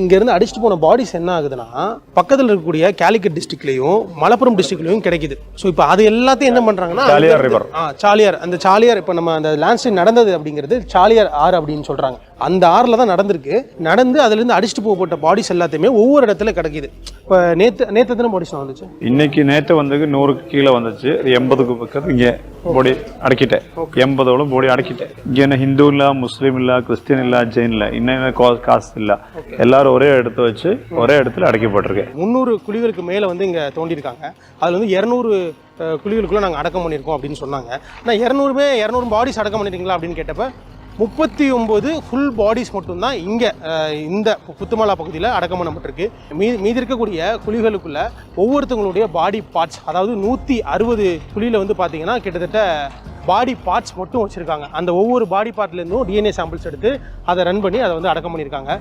இங்கேருந்து அடிச்சுட்டு போன பாடிஸ் என்ன ஆகுதுன்னா பக்கத்தில் இருக்கக்கூடிய கேலிக்கட் டிஸ்ட்ரிக்ட்லையும் மலப்புரம் டிஸ்ட்ரிக்ட்லையும் கிடைக்குது. ஸோ இப்போ அது எல்லாத்தையும் என்ன பண்ணுறாங்கன்னா சாலியார் அந்த சாலியார் இப்போ நம்ம அந்த லேண்ட்ஸ்லைட் நடந்தது அப்படிங்கிறது சாலியார் ஆறு அப்படின்னு சொல்கிறாங்க. அந்த ஆறில் தான் நடந்திருக்கு. நடந்து அதுலேருந்து அடிச்சுட்டு போகப்பட்ட பாடிஸ் எல்லாத்தையுமே ஒவ்வொரு இடத்துல கிடைக்கிது. இப்போ நேற்று எத்தனை பாடிஸ் வந்துச்சு? நேற்று வந்து 100க்கு கீழே வந்துச்சு. 80க்கு பக்கத்து இங்கே பாடி அடக்கிட்டேன். 80ஓட பாடி அடக்கிட்டேன். இங்கே என்ன ஹிந்து இல்லை, முஸ்லீம் இல்லை, கிறிஸ்டின் இல்லை, ஜெயின் இல்லை, இன்னும் காஸ்ட் இல்லை, எல்லாரும் ஒரே இடத்த வச்சு ஒரே இடத்துல அடக்கப்பட்டிருக்கு. 300 குழிகளுக்கு மேலே வந்து இங்கே தோண்டியிருக்காங்க. அதில் வந்து 200 குழிகளுக்குள்ளே நாங்கள் அடக்கம் பண்ணியிருக்கோம் அப்படின்னு சொன்னாங்க. நான் 200 பாடிஸ் அடக்கம் பண்ணிட்டீங்களா அப்படின்னு கேட்டப்ப 39 ஃபுல் பாடிஸ் மட்டும்தான் இங்கே இந்த புத்துமலா பகுதியில் அடக்கம் பண்ணப்பட்டிருக்கு. மீதி இருக்கக்கூடிய குழிகளுக்குள்ள ஒவ்வொருத்தவங்களுடைய பாடி பார்ட்ஸ், அதாவது 160 குழியில் வந்து பார்த்தீங்கன்னா கிட்டத்தட்ட பாடி பார்ட்ஸ் மட்டும் வச்சுருக்காங்க. அந்த ஒவ்வொரு பாடி பார்ட்லேருந்தும் டிஎன்ஏ சாம்பிள்ஸ் எடுத்து அதை ரன் பண்ணி அதை வந்து அடக்கம் பண்ணியிருக்காங்க.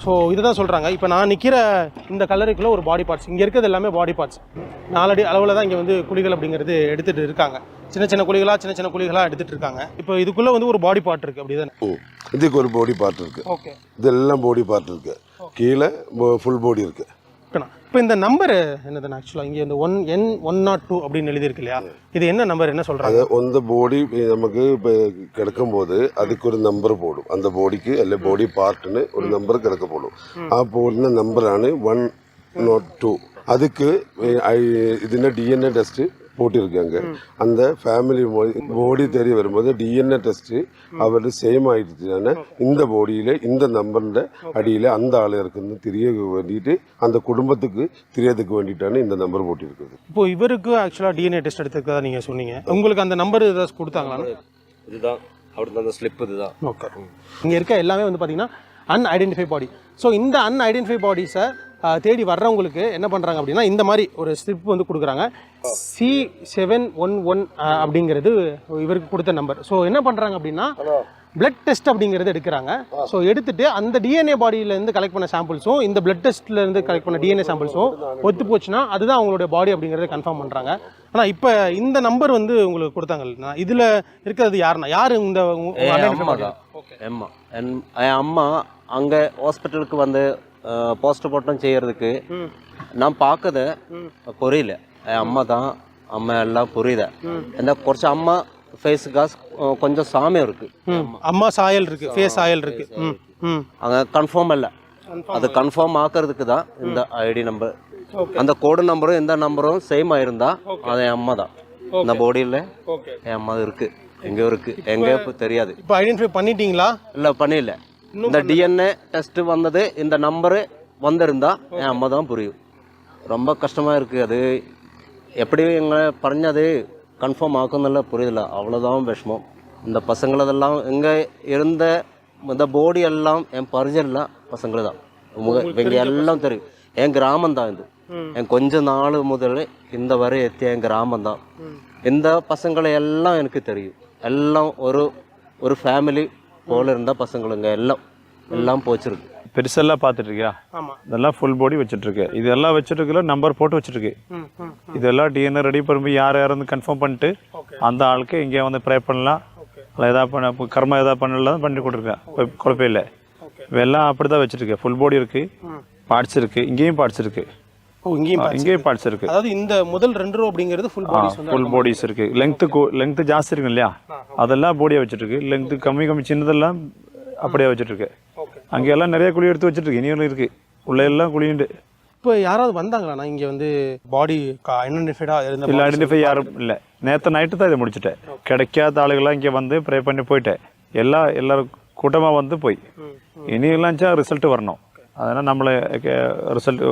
ஸோ இதை தான் சொல்கிறாங்க. இப்போ நான் நிற்கிற இந்த கல்லறைக்குள்ளே ஒரு பாடி பார்ட்ஸ், இங்கே இருக்கிறது எல்லாமே பாடி பார்ட்ஸ். 4 அடி அளவில் தான் இங்கே வந்து குழிகள் அப்படிங்கிறது எடுத்துகிட்டு இருக்காங்க. சின்ன சின்ன குழிகளாக எடுத்துகிட்டு இருக்காங்க. இப்போ இதுக்குள்ளே வந்து ஒரு பாடி பார்ட் இருக்குது அப்படி தானே? இதுக்கு ஒரு பாடி பார்ட் இருக்குது. ஓகே, இதெல்லாம் பாடி பார்ட் இருக்குது. கீழே ஃபுல் பாடி இருக்குது. இப்போ இந்த நம்பர் என்னதுன்னா ஆக்சுவலாக இங்கே இந்த 1N102 அப்படின்னு எழுதியிருக்கு இல்லையா? இது என்ன நம்பர், என்ன சொல்கிறாங்க? அந்த பாடி நமக்கு இப்போ கிடக்கும்போது அதுக்கு ஒரு நம்பர் போடும். அந்த பாடிக்கு அல்ல பாடி பார்ட்னு ஒரு நம்பர் கிடக்க போடும். ആ പോടുന്ന നമ്പറാണ് 102. அதுக்கு ഇതിൻ്റെ DNA ടെസ്റ്റ് போட்டிருக்காங்க. அந்த ஃபேமிலி பாடி தெரிய வரும்போது டிஎன்ஏ டெஸ்ட் அவரு சேம் ஆயிடுச்சுன்னா இந்த பாடியில இந்த நம்பர்ல அடியில அந்த ஆள் இருக்குன்னு தெரிய வேண்டிட்டு அந்த குடும்பத்துக்கு தெரியறதுக்கு வேண்டிட்டான இந்த நம்பர் போட்டிருக்குது. இப்போ இவருக்கு ஆக்சுவலா டிஎன்ஏ டெஸ்ட் எடுத்துக்கதா நீங்க சொன்னீங்க. உங்களுக்கு அந்த நம்பர் ஏதாவது கொடுத்தாங்களா? இதுதான் அவருக்கு அந்த ஸ்லிப் இதுதான். ஓகே, இங்க இருக்க எல்லாமே வந்து பாத்தீங்கன்னா அன்ஐடென்டிஃபை பாடி. ஸோ இந்த அன்ஐடென்டிஃபை பாடிஸை தேடி வர்றவங்களுக்கு என்ன பண்ணுறாங்க அப்படின்னா இந்த மாதிரி ஒரு ஸ்லிப் வந்து கொடுக்குறாங்க. C711 அப்படிங்கிறது இவருக்கு கொடுத்த நம்பர். ஸோ என்ன பண்ணுறாங்க அப்படின்னா பிளட் டெஸ்ட் அப்படிங்கிறது எடுக்கிறாங்க. ஸோ எடுத்துட்டு அந்த டிஎன்ஏ பாடியிலேருந்து கலெக்ட் பண்ண சாம்பிள்ஸும் இந்த பிளட் டெஸ்ட்லேருந்து கலெக்ட் பண்ண டிஎன்ஏ சாம்பிள்ஸும் ஒத்து போச்சுன்னா அதுதான் அவங்களுடைய பாடி அப்படிங்கிறத கன்ஃபார்ம் பண்ணுறாங்க. ஆனால் இப்போ இந்த நம்பர் வந்து உங்களுக்கு கொடுத்தாங்க. இதில் இருக்கிறது யார் இந்த அம்மா அங்கே ஹாஸ்பிட்டலுக்கு வந்து போஸ்ட்மார்ட்டம் செய்யறதுக்கு நான் பார்க்கத புரியல. அம்மா தான் அம்மா எல்லாம் புரியுத. இந்த குறைச்ச அம்மா ஃபேஸுக்கு கொஞ்சம் சாமியம் இருக்கு. அம்மா சாயல் இருக்கு, ஃபேஸ் சாயல் இருக்கு. அங்கே கன்ஃபார்ம் இல்லை. அது கன்ஃபார்ம் ஆக்கிறதுக்கு தான் இந்த ஐடி நம்பர், அந்த கோடு நம்பரும் இந்த நம்பரும் சேம் ஆயிருந்தா அது என் அம்மா தான். இந்த பாடியில் என் அம்மா இருக்கு, எங்கே இருக்கு எங்கே தெரியாது. இப்போ ஐடென்டிஃபை பண்ணிட்டீங்களா? இல்லை, பண்ணல. இந்த டிஎன்ஏ டெஸ்ட் வந்தது, இந்த நம்பரு வந்திருந்தா என் அம்மா தான் புரியும். ரொம்ப கஷ்டமாக இருக்குது. அது எப்படி எங்களை பறஞ்சது கன்ஃபார்ம் ஆக்குன்னல்ல புரியுதில்ல, அவ்வளோதான் விஷமம். இந்த பசங்களதெல்லாம் இங்கே இருந்த இந்த பாடி எல்லாம் என் பரிஞ்சல பசங்களை தான். இவங்க எல்லாம் தெரியும். என் கிராமம் தான் இது. என் கொஞ்ச நாள் முதல் இந்த வரை எத்திய என் கிராமம் தான். இந்த பசங்களை எல்லாம் எனக்கு தெரியும். எல்லாம் ஒரு ஃபேமிலி போல இருந்தா பசங்களுங்க எல்லாம் போச்சிருக்கு. பெருசெல்லாம் பார்த்துட்டு இருக்கியா? இதெல்லாம் ஃபுல் பாடி வச்சுட்டு இருக்கு. இதெல்லாம் வச்சுட்டு இருக்குல்ல, நம்பர் போட்டு வச்சுருக்கு. இதெல்லாம் டிஎன்ஏ ரெடி பண்ணி யார் யாரும் கன்ஃபார்ம் பண்ணிட்டு அந்த ஆளுக்கு இங்கே வந்து ப்ரே பண்ணலாம், ஏதாவது பண்ண கர்மா ஏதாவது பண்ணலாம் பண்ணி கொடுத்துருக்கேன். குழப்பம் இல்லை. இதெல்லாம் அப்படிதான் வச்சுருக்கேன். ஃபுல் பாடி இருக்கு, பார்ட்ஸ் இருக்கு, இங்கேயும் பார்ட்ஸ் இருக்கு, இங்கேயும் பார்ட்ஸ் இருக்கு. அதாவது இந்த முதல் 2 ரோ அப்படிங்கிறது ஃபுல் பாடிஸ் இருக்கு. லெங்த் ஜாஸ்தி இருக்கு இல்லையா, அதெல்லாம் பாடியா வச்சுட்டு இருக்கு. லெங்த் கம்மி சின்னதெல்லாம் அப்படியே வச்சுட்டு இருக்கு. அங்கெல்லாம் நிறைய குழி எடுத்து வச்சுட்டு இருக்கு. இனியும் இருக்கு, உள்ள எல்லாம் குழியுண்டு. இப்போ யாராவது வந்தாங்களா இங்கே வந்து பாடி ஐடென்டிஃபை யாரும் இல்லை. நேற்று நைட்டு தான் இதை முடிச்சுட்டேன். கிடைக்காத ஆளுகள்லாம் இங்கே வந்து ப்ரே பண்ணி போயிட்டேன். எல்லாரும் கூட்டமாக வந்து போய் இனியெல்லாம் ரிசல்ட் வரணும். அதனால் நம்மளை ரிசல்ட்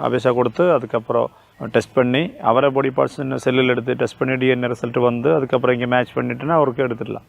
அபேஷா கொடுத்து அதுக்கப்புறம் டெஸ்ட் பண்ணி அவரை பாடி பார்ட்ஸ் செல்லில் எடுத்து டெஸ்ட் பண்ணி டிஎன்ஏ ரிசல்ட் வந்து அதுக்கப்புறம் இங்கே மேட்ச் பண்ணிட்டுன்னா அவருக்கு எடுத்துடலாம்.